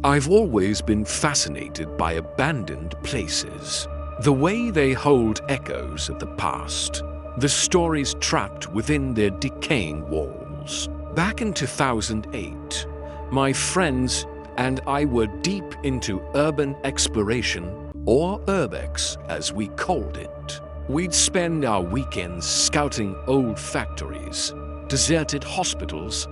I've always been fascinated by abandoned places. The way they hold echoes of the past, the stories trapped within their decaying walls. Back in 2008, my friends and I were deep into urban exploration, or urbex as we called it. We'd spend our weekends scouting old factories, deserted hospitals,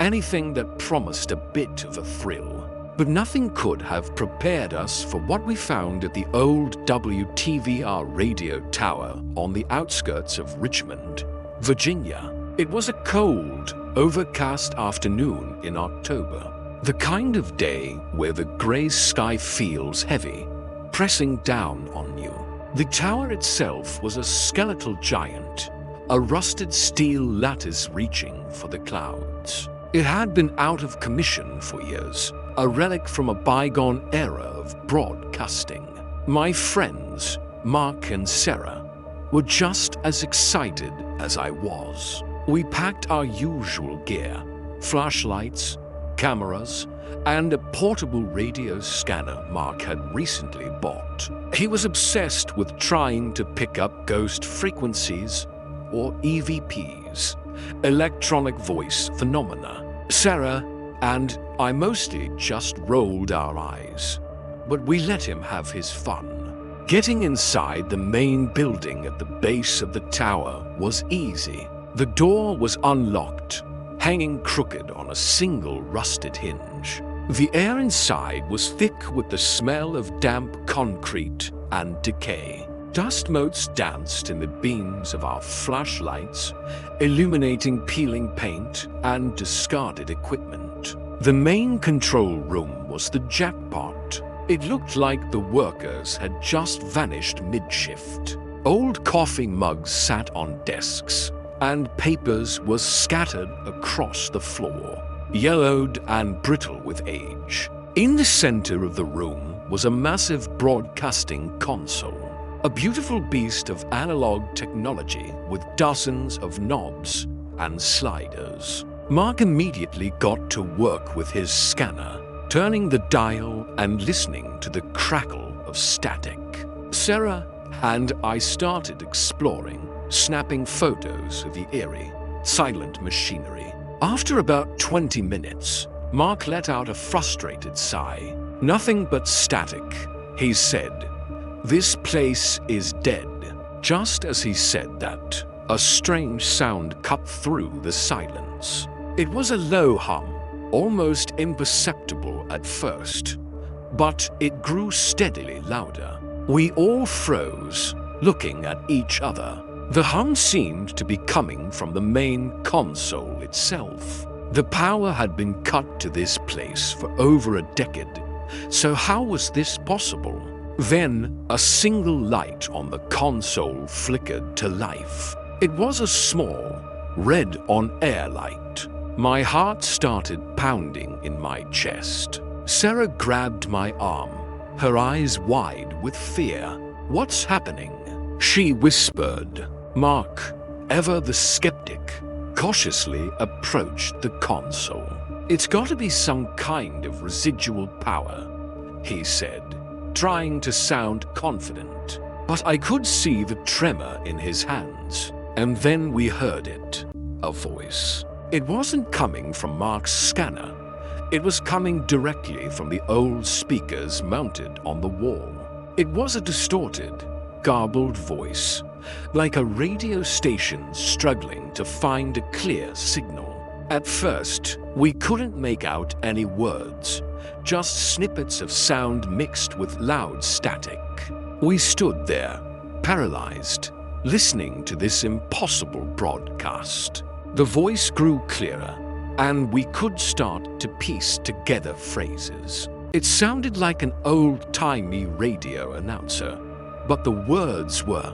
anything that promised a bit of a thrill. But nothing could have prepared us for what we found at the old WTVR radio tower on the outskirts of Richmond, Virginia. It was a cold, overcast afternoon in October. The kind of day where the gray sky feels heavy, pressing down on you. The tower itself was a skeletal giant, a rusted steel lattice reaching for the clouds. It had been out of commission for years, a relic from a bygone era of broadcasting. My friends, Mark and Sarah, were just as excited as I was. We packed our usual gear, flashlights, cameras, and a portable radio scanner Mark had recently bought. He was obsessed with trying to pick up ghost frequencies, or EVPs, electronic voice phenomena. Sarah and I mostly just rolled our eyes, but we let him have his fun. Getting inside the main building at the base of the tower was easy. The door was unlocked, hanging crooked on a single rusted hinge. The air inside was thick with the smell of damp concrete and decay. Dust motes danced in the beams of our flashlights, illuminating peeling paint and discarded equipment. The main control room was the jackpot. It looked like the workers had just vanished mid-shift. Old coffee mugs sat on desks, and papers were scattered across the floor, yellowed and brittle with age. In the center of the room was a massive broadcasting console, a beautiful beast of analog technology with dozens of knobs and sliders. Mark immediately got to work with his scanner, turning the dial and listening to the crackle of static. Sarah and I started exploring, snapping photos of the eerie, silent machinery. After about 20 minutes, Mark let out a frustrated sigh. "Nothing but static," he said. "This place is dead." Just as he said that, a strange sound cut through the silence. It was a low hum, almost imperceptible at first, but it grew steadily louder. We all froze, looking at each other. The hum seemed to be coming from the main console itself. The power had been cut to this place for over a decade, so how was this possible? Then, a single light on the console flickered to life. It was a small, red-on-air light. My heart started pounding in my chest. Sarah grabbed my arm, her eyes wide with fear. "What's happening?" she whispered. Mark, ever the skeptic, cautiously approached the console. "It's got to be some kind of residual power," he said, trying to sound confident. But I could see the tremor in his hands. And then we heard it, a voice. It wasn't coming from Mark's scanner. It was coming directly from the old speakers mounted on the wall. It was a distorted, garbled voice, like a radio station struggling to find a clear signal. At first, we couldn't make out any words, just snippets of sound mixed with loud static. We stood there, paralyzed, listening to this impossible broadcast. The voice grew clearer, and we could start to piece together phrases. It sounded like an old-timey radio announcer, but the words were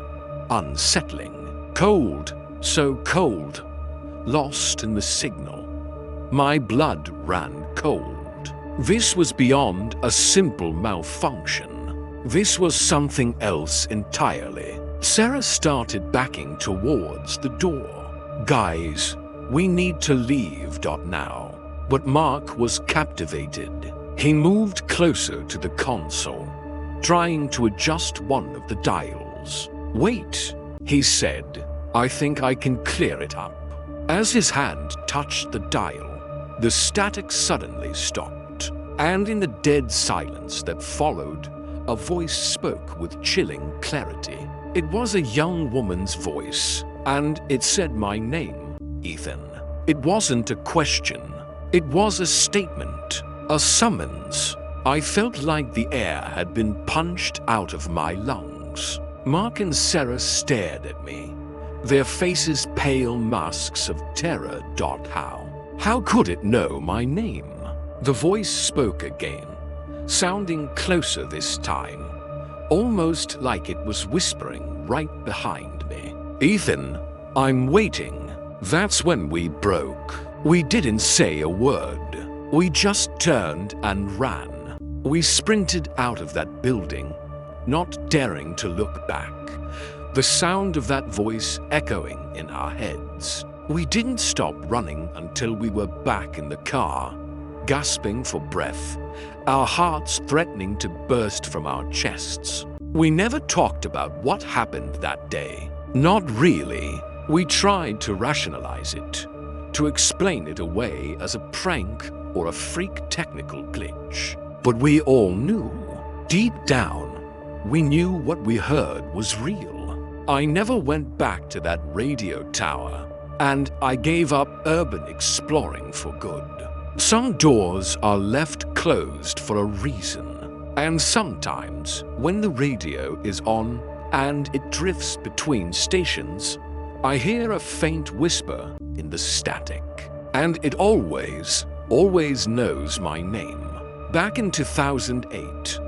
unsettling. Cold, so cold, lost in the signal. My blood ran cold. This was beyond a simple malfunction. This was something else entirely. Sarah started backing towards the door. "Guys, we need to leave now." But Mark was captivated. He moved closer to the console, trying to adjust one of the dials. "Wait," he said. "I think I can clear it up." As his hand touched the dial, the static suddenly stopped, and in the dead silence that followed, a voice spoke with chilling clarity. It was a young woman's voice, and it said my name, Ethan. It wasn't a question. It was a statement, a summons. I felt like the air had been punched out of my lungs. Mark and Sarah stared at me, their faces pale masks of terror. How could it know my name? The voice spoke again, sounding closer this time, almost like it was whispering right behind me. "Ethan, I'm waiting." That's when we broke. We didn't say a word. We just turned and ran. We sprinted out of that building, not daring to look back, the sound of that voice echoing in our heads. We didn't stop running until we were back in the car, gasping for breath, our hearts threatening to burst from our chests. We never talked about what happened that day. Not really. We tried to rationalize it, to explain it away as a prank or a freak technical glitch. But we all knew, deep down, we knew what we heard was real. I never went back to that radio tower, and I gave up urban exploring for good. Some doors are left closed for a reason, and sometimes when the radio is on and it drifts between stations, I hear a faint whisper in the static, and it always knows my name. Back in 2008,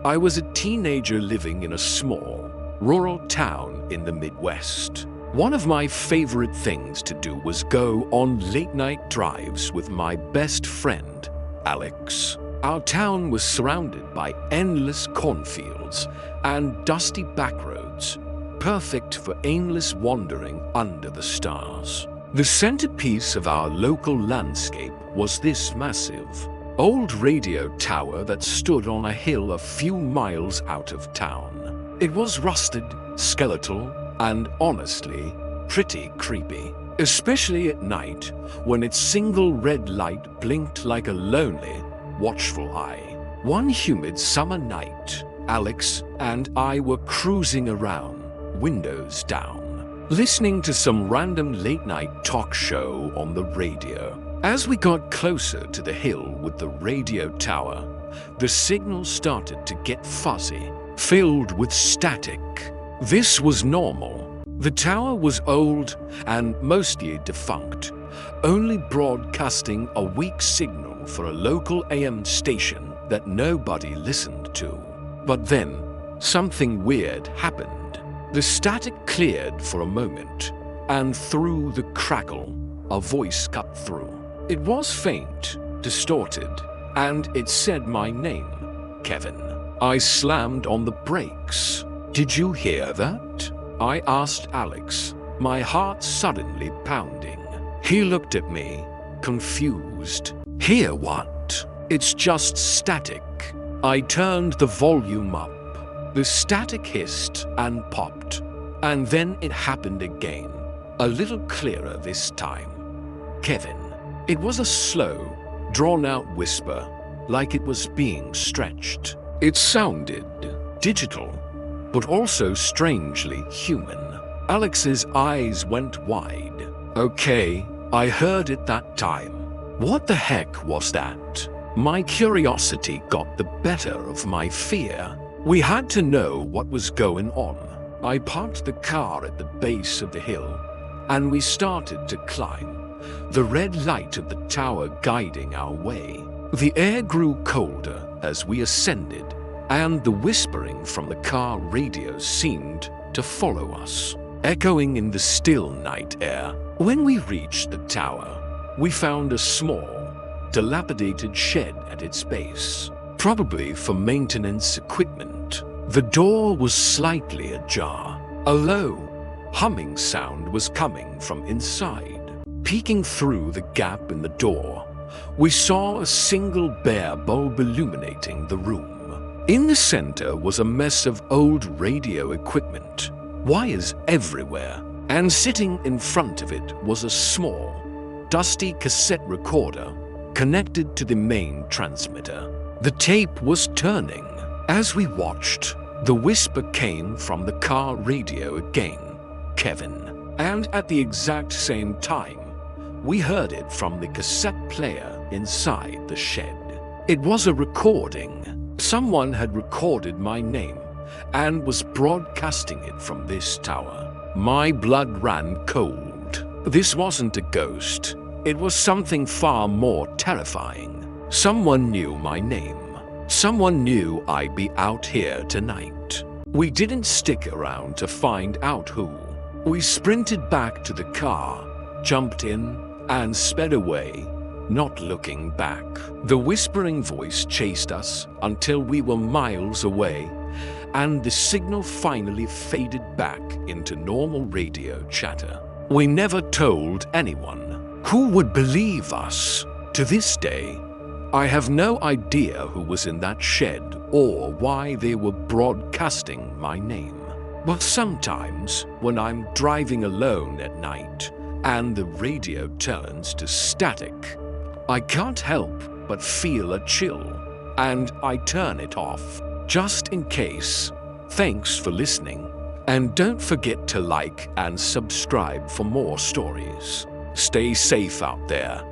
I was a teenager living in a small, rural town in the Midwest. One of my favorite things to do was go on late-night drives with my best friend, Alex. Our town was surrounded by endless cornfields and dusty backroads, perfect for aimless wandering under the stars. The centerpiece of our local landscape was this massive, old radio tower that stood on a hill a few miles out of town. It was rusted, skeletal, and honestly, pretty creepy, especially at night when its single red light blinked like a lonely, watchful eye. One humid summer night, Alex and I were cruising around, windows down, listening to some random late-night talk show on the radio. As we got closer to the hill with the radio tower, the signal started to get fuzzy, filled with static. This was normal. The tower was old and mostly defunct, only broadcasting a weak signal for a local AM station that nobody listened to. But then, something weird happened. The static cleared for a moment, and through the crackle, a voice cut through. It was faint, distorted, and it said my name, Kevin. I slammed on the brakes. "Did you hear that?" I asked Alex, my heart suddenly pounding. He looked at me, confused. "Hear what?" "It's just static." I turned the volume up. The static hissed and popped, and then it happened again, a little clearer this time. "Kevin." It was a slow, drawn-out whisper, like it was being stretched. It sounded digital, but also strangely human. Alex's eyes went wide. "Okay, I heard it that time." What the heck was that? My curiosity got the better of my fear. We had to know what was going on. I parked the car at the base of the hill, and we started to climb, the red light of the tower guiding our way. The air grew colder as we ascended, and the whispering from the car radio seemed to follow us, echoing in the still night air. When we reached the tower, we found a small, dilapidated shed at its base, probably for maintenance equipment. The door was slightly ajar. A low, humming sound was coming from inside. Peeking through the gap in the door, we saw a single bare bulb illuminating the room. In the center was a mess of old radio equipment, wires everywhere, and sitting in front of it was a small, dusty cassette recorder connected to the main transmitter. The tape was turning. As we watched, the whisper came from the car radio again, Kevin. And at the exact same time, we heard it from the cassette player inside the shed. It was a recording. Someone had recorded my name and was broadcasting it from this tower. My blood ran cold. This wasn't a ghost. It was something far more terrifying. Someone knew my name. Someone knew I'd be out here tonight. We didn't stick around to find out who. We sprinted back to the car, jumped in, and sped away, not looking back. The whispering voice chased us until we were miles away, and the signal finally faded back into normal radio chatter. We never told anyone. Who would believe us? To this day, I have no idea who was in that shed or why they were broadcasting my name. But sometimes, when I'm driving alone at night and the radio turns to static, I can't help but feel a chill, and I turn it off, just in case. Thanks for listening, and don't forget to like and subscribe for more stories. Stay safe out there.